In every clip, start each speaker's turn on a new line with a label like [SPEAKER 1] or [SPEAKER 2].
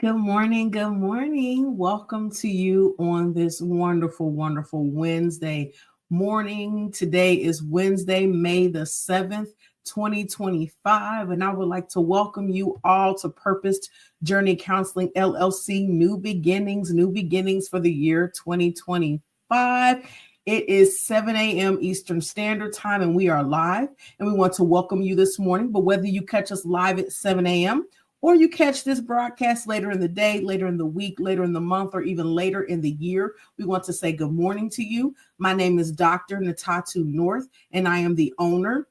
[SPEAKER 1] Good morning. Good morning. Welcome to you on this wonderful, wonderful Wednesday morning. Today is Wednesday, May the 7th, 2025. And I would like to welcome you all to Purposed Journey Counseling LLC, New Beginnings for the year 2025. It is 7 a.m. Eastern Standard Time, and we are live. And we want to welcome you this morning. But whether you catch us live at 7 a.m., or you catch this broadcast later in the day, later in the week, later in the month, or even later in the year, we want to say good morning to you. My name is Dr. Natatu North, and I am the owner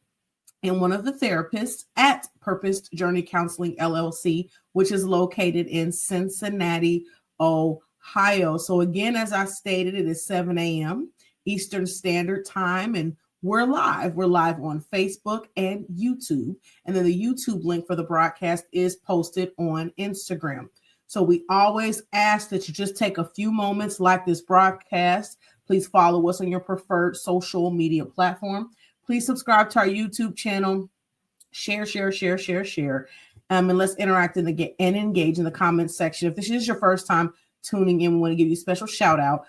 [SPEAKER 1] and one of the therapists at Purposed Journey Counseling LLC, which is located in Cincinnati, Ohio. So again, as I stated, it is 7 a.m. Eastern Standard Time, and we're live. We're live on Facebook and YouTube. And then the YouTube link for the broadcast is posted on Instagram. So we always ask that you just take a few moments like this broadcast. Please follow us on your preferred social media platform. Please subscribe to our YouTube channel. Share. And let's interact and engage in the comments section. If this is your first time tuning in, we want to give you a special shout out.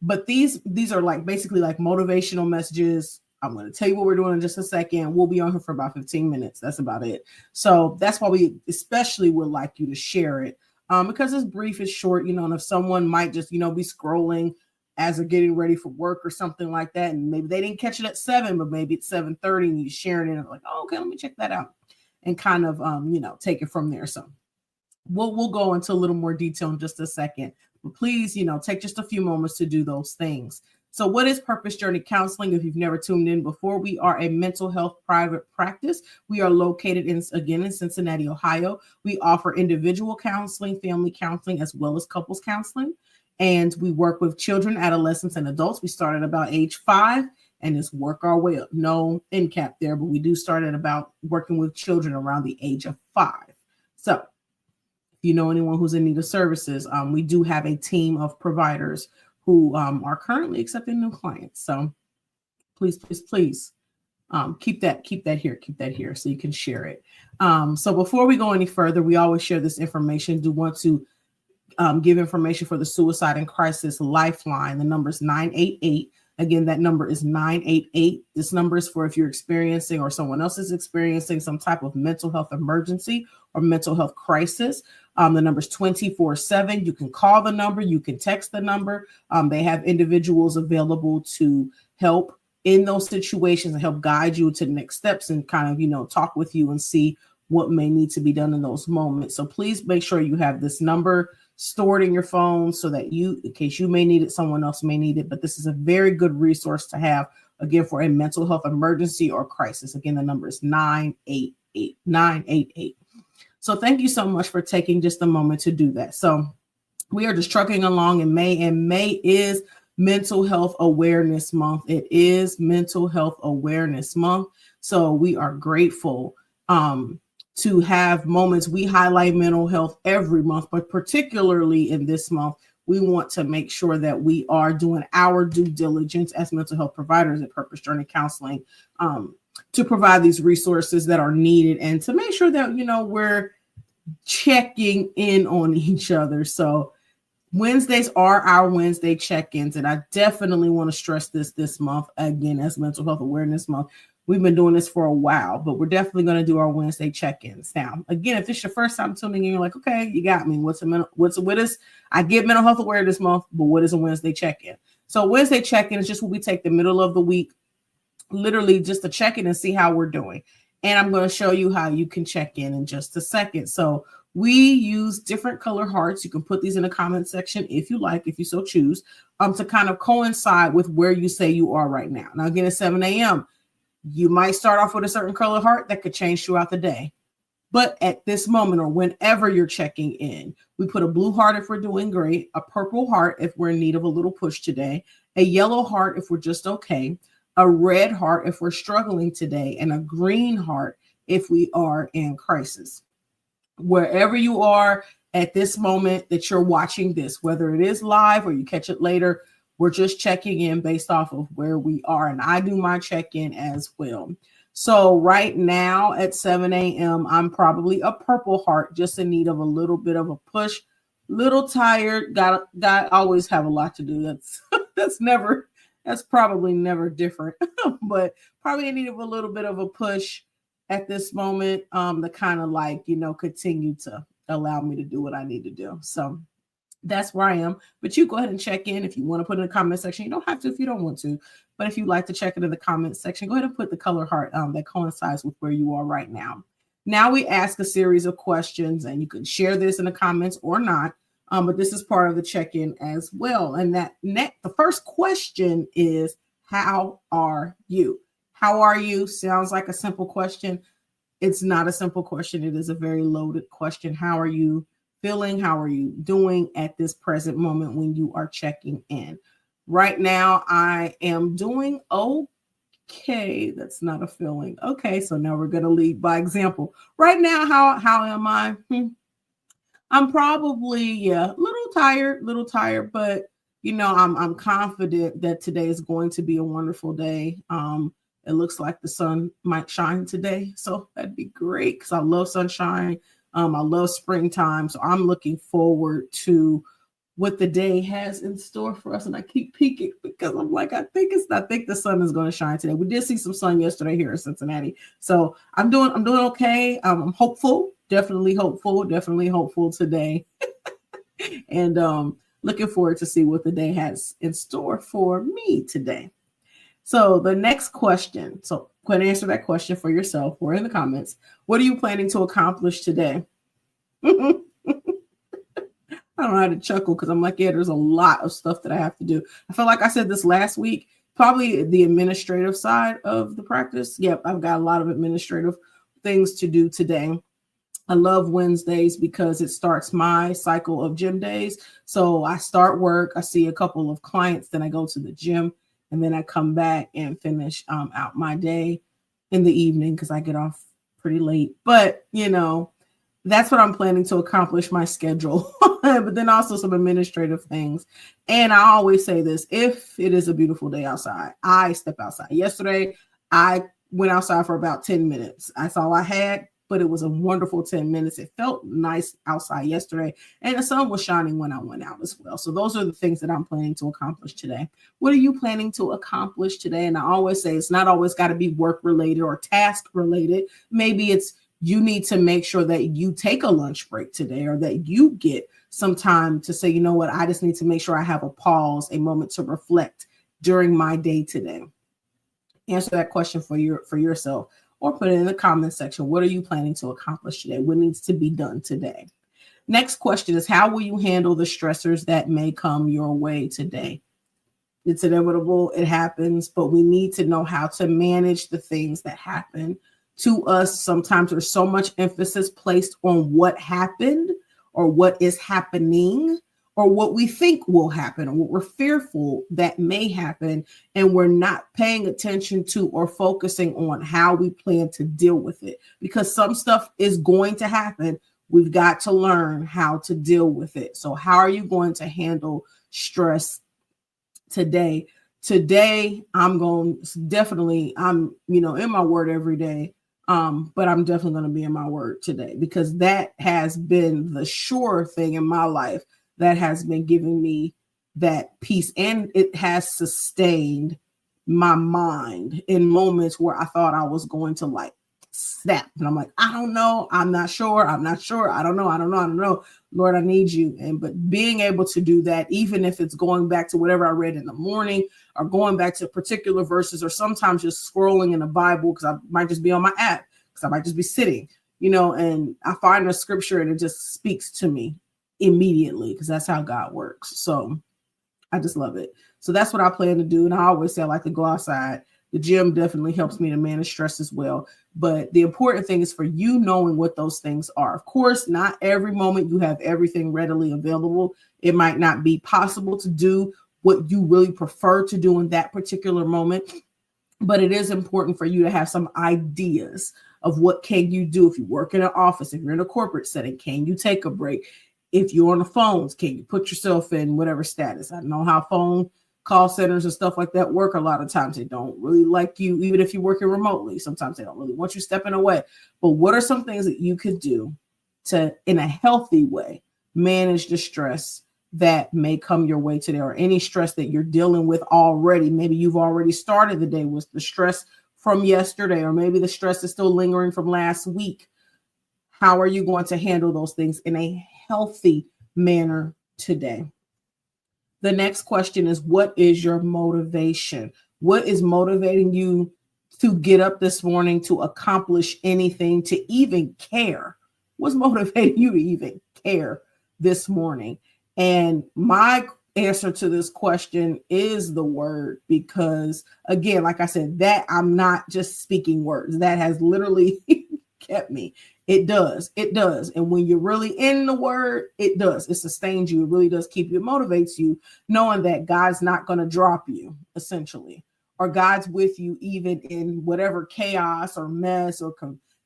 [SPEAKER 1] But these are like basically like motivational messages. I'm going to tell you what we're doing in just a second. We'll be on here for about 15 minutes. That's about it. So that's why we especially would like you to share it because it's brief, it's short, and if someone might just, be scrolling as they're getting ready for work or something like that, and maybe they didn't catch it at 7, but maybe it's 7:30 and you're sharing it and like, oh, okay, let me check that out and kind of, take it from there. So we'll go into a little more detail in just a second. But please, take just a few moments to do those things. So what is Purpose Journey Counseling? If you've never tuned in before, we are a mental health private practice. We are located in Cincinnati, Ohio. We offer individual counseling, family counseling, as well as couples counseling. And we work with children, adolescents, and adults. We start at about age 5 and just work our way up. No end cap there, but we do start at about working with children around the age of 5. So if you know anyone who's in need of services, we do have a team of providers who are currently accepting new clients. So please keep that here so you can share it. So before we go any further, we always share this information. Do want to give information for the Suicide and Crisis Lifeline. The number is 988. Again, that number is 988. This number is for if you're experiencing or someone else is experiencing some type of mental health emergency or mental health crisis. The number is 24/7. You can call the number. You can text the number. They have individuals available to help in those situations and help guide you to the next steps and kind of, talk with you and see what may need to be done in those moments. So please make sure you have this number stored in your phone so that in case you may need it, someone else may need it. But this is a very good resource to have, again, for a mental health emergency or crisis. Again, the number is 988. So thank you so much for taking just a moment to do that. So we are just trucking along in May, and May is Mental Health Awareness Month. It is Mental Health Awareness Month. So we are grateful to have moments. We highlight mental health every month, but particularly in this month, we want to make sure that we are doing our due diligence as mental health providers at Purpose Journey Counseling to provide these resources that are needed and to make sure that, we're checking in on each other. So Wednesdays are our Wednesday check-ins, and I definitely want to stress this month, again, as Mental Health Awareness Month. We've been doing this for a while, but we're definitely going to do our Wednesday check-ins. Now, again, if it's your first time tuning in, you're like, okay, you got me. What is, I get Mental Health Awareness Month, but what is a Wednesday check-in? So Wednesday check-in is just what we take the middle of the week, literally just to check in and see how we're doing. And I'm going to show you how you can check in just a second. So we use different color hearts. You can put these in the comment section if you like, if you so choose, to kind of coincide with where you say you are right now. Now, again, at 7 a.m., you might start off with a certain color heart that could change throughout the day. But at this moment or whenever you're checking in, we put a blue heart if we're doing great, a purple heart if we're in need of a little push today, a yellow heart if we're just okay, a red heart if we're struggling today, and a green heart if we are in crisis. Wherever you are at this moment that you're watching this, whether it is live or you catch it later, we're just checking in based off of where we are. And I do my check-in as well. So right now at 7 a.m., I'm probably a purple heart, just in need of a little bit of a push. Little tired. Got always have a lot to do. That's that's probably never different, but probably in need of a little bit of a push at this moment, to kind of like, continue to allow me to do what I need to do. So that's where I am. But you go ahead and check in if you want to put in the comment section. You don't have to if you don't want to. But if you'd like to check it in the comment section, go ahead and put the color heart that coincides with where you are right now. Now we ask a series of questions, and you can share this in the comments or not. But this is part of the check-in as well. And the first question is, how are you? How are you? Sounds like a simple question. It's not a simple question. It is a very loaded question. How are you feeling? How are you doing at this present moment when you are checking in? Right now, I am doing okay. That's not a feeling. Okay, so now we're going to lead by example. Right now, how am I? I'm probably, a little tired, but I'm confident that today is going to be a wonderful day. It looks like the sun might shine today, so that'd be great because I love sunshine. I love springtime, so I'm looking forward to what the day has in store for us. And I keep peeking because I'm like, I think the sun is going to shine today. We did see some sun yesterday here in Cincinnati, so I'm doing okay. I'm hopeful, definitely hopeful today, and looking forward to see what the day has in store for me today. So the next question, so go ahead and answer that question for yourself or in the comments. What are you planning to accomplish today? I don't know how to chuckle because I'm like, yeah, there's a lot of stuff that I have to do. I feel like I said this last week, probably the administrative side of the practice. Yep, I've got a lot of administrative things to do today. I love Wednesdays because it starts my cycle of gym days. So I start work, I see a couple of clients, then I go to the gym, and then I come back and finish out my day in the evening because I get off pretty late. But, that's what I'm planning to accomplish, my schedule, but then also some administrative things. And I always say this, if it is a beautiful day outside, I step outside. Yesterday, I went outside for about 10 minutes. That's all I had, but it was a wonderful 10 minutes. It felt nice outside yesterday, and the sun was shining when I went out as well. So those are the things that I'm planning to accomplish today. What are you planning to accomplish today? And I always say it's not always got to be work related or task related. Maybe it's you need to make sure that you take a lunch break today, or that you get some time to say, you know what, I just need to make sure I have a pause, a moment to reflect during my day today. Answer that question for yourself, or put it in the comment section. What are you planning to accomplish today? What needs to be done today? Next question is, how will you handle the stressors that may come your way today? It's inevitable. It happens, but we need to know how to manage the things that happen to us. Sometimes there's so much emphasis placed on what happened, or what is happening, or what we think will happen, or what we're fearful that may happen. And we're not paying attention to or focusing on how we plan to deal with it, because some stuff is going to happen. We've got to learn how to deal with it. So how are you going to handle stress today? Today, I'm in my word every day. But I'm definitely going to be in my word today, because that has been the sure thing in my life that has been giving me that peace, and it has sustained my mind in moments where I thought I was going to like snap. And I'm like, I don't know. I'm not sure. I don't know. Lord, I need you. But being able to do that, even if it's going back to whatever I read in the morning, or going back to particular verses, or sometimes just scrolling in the Bible, because I might just be on my app, because I might just be sitting, and I find a scripture and it just speaks to me immediately, because that's how God works. So I just love it. So that's what I plan to do. And I always say I like to go outside. The gym definitely helps me to manage stress as well. But the important thing is for you knowing what those things are. Of course, not every moment you have everything readily available. It might not be possible to do what you really prefer to do in that particular moment. But it is important for you to have some ideas of what can you do. If you work in an office, if you're in a corporate setting, can you take a break? If you're on the phones, can you put yourself in whatever status? I don't know how phone call centers and stuff like that work. A lot of times they don't really like you, even if you're working remotely. Sometimes they don't really want you stepping away. But what are some things that you could do to, in a healthy way, manage the stress that may come your way today, or any stress that you're dealing with already? Maybe you've already started the day with the stress from yesterday, or maybe the stress is still lingering from last week. How are you going to handle those things in a healthy manner today? The next question is, what is your motivation? What is motivating you to get up this morning, to accomplish anything, to even care? What's motivating you to even care this morning? And my answer to this question is the word, because again, like I said, that I'm not just speaking words. That has literally kept me. It does. And when you're really in the word, it does. It sustains you. It really does keep you. It motivates you, knowing that God's not going to drop you, essentially, or God's with you even in whatever chaos or mess or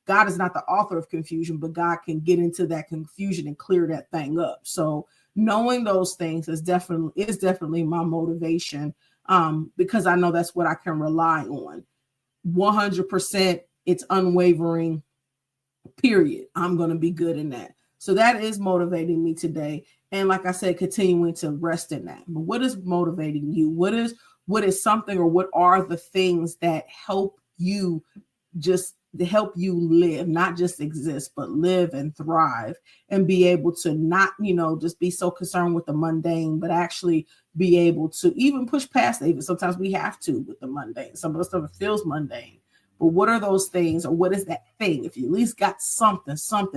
[SPEAKER 1] God is not the author of confusion, but God can get into that confusion and clear that thing up. So knowing those things is definitely my motivation, because I know that's what I can rely on. 100%, it's unwavering. Period. I'm going to be good in that. So that is motivating me today. And like I said, continuing to rest in that. But what is motivating you? What is something, or what are the things that help you, just to help you live, not just exist, but live and thrive, and be able to not, just be so concerned with the mundane, but actually be able to even push past it. Even sometimes we have to with the mundane. Some of the stuff feels mundane. But what are those things, or what is that thing? If you at least got something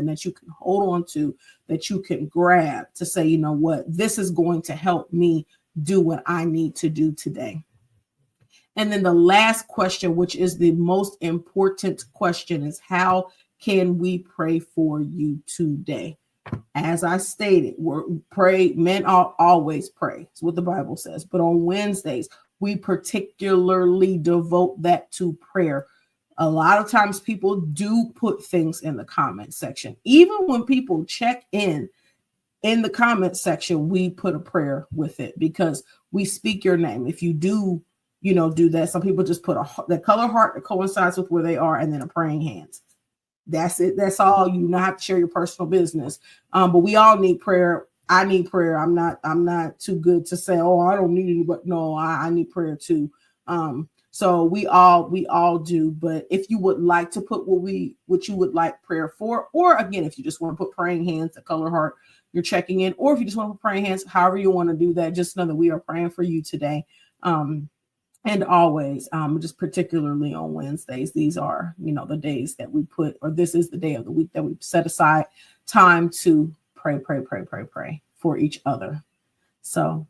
[SPEAKER 1] that you can hold on to, that you can grab to say, you know what, this is going to help me do what I need to do today. And then the last question, which is the most important question, is how can we pray for you today? As I stated, men always pray. It's what the Bible says. But on Wednesdays, we particularly devote that to prayer. A lot of times people do put things in the comment section. Even when people check in the comment section, we put a prayer with it, because we speak your name. If you do, do that. Some people just put the color heart that coincides with where they are, and then a praying hands. That's it. That's all. You not have to share your personal business. But we all need prayer. I need prayer. I'm not too good to say, oh, I don't need any, but no, I need prayer too. So we all do. But if you would like to put what you would like prayer for, or again, if you just want to put praying hands, the color heart, you're checking in, or if you just want to put praying hands, however you want to do that, just know that we are praying for you today. And always, just particularly on Wednesdays, these are, the days that we put, or this is the day of the week that we set aside time to pray for each other. So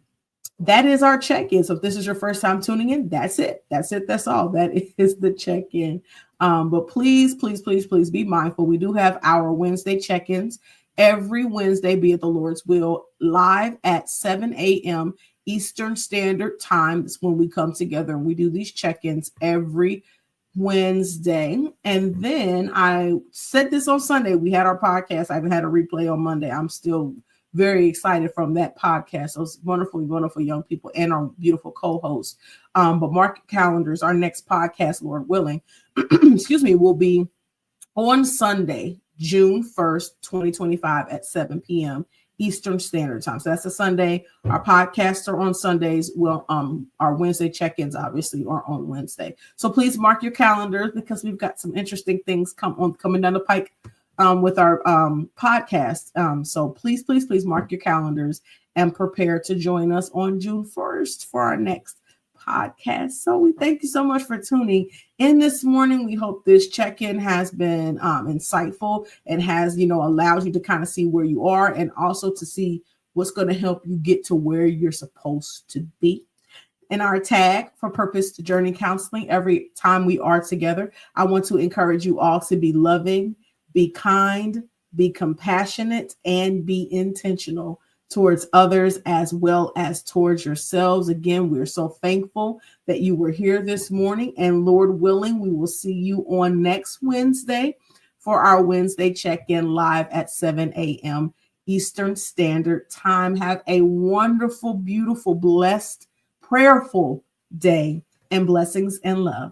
[SPEAKER 1] that is our check-in. So if this is your first time tuning in, that's it. That's all. That is the check-in. But please be mindful. We do have our Wednesday check-ins every Wednesday, be it the Lord's will, live at 7 a.m. Eastern Standard Time. That's when we come together and we do these check-ins every Wednesday. And then I said this on Sunday, we had our podcast. I haven't had a replay on Monday. I'm still very excited from that podcast. Those wonderful young people and our beautiful co-host. But mark your calendars. Our next podcast, Lord willing, will be on Sunday, June 1st, 2025 at 7 p.m. Eastern Standard Time. So that's a Sunday. Our podcasts are on Sundays. Well, our Wednesday check-ins obviously are on Wednesday. So please mark your calendars, because we've got some interesting things coming down the pike with our podcast. So please mark your calendars and prepare to join us on June 1st for our next podcast. So we thank you so much for tuning in this morning. We hope this check-in has been insightful and has, allowed you to kind of see where you are, and also to see what's going to help you get to where you're supposed to be. In our tag for Purpose Journey Counseling, every time we are together, I want to encourage you all to be loving, be kind, be compassionate, and be intentional towards others as well as towards yourselves. Again, we're so thankful that you were here this morning, and Lord willing, we will see you on next Wednesday for our Wednesday check-in live at 7 a.m. Eastern Standard Time. Have a wonderful, beautiful, blessed, prayerful day, and blessings and love.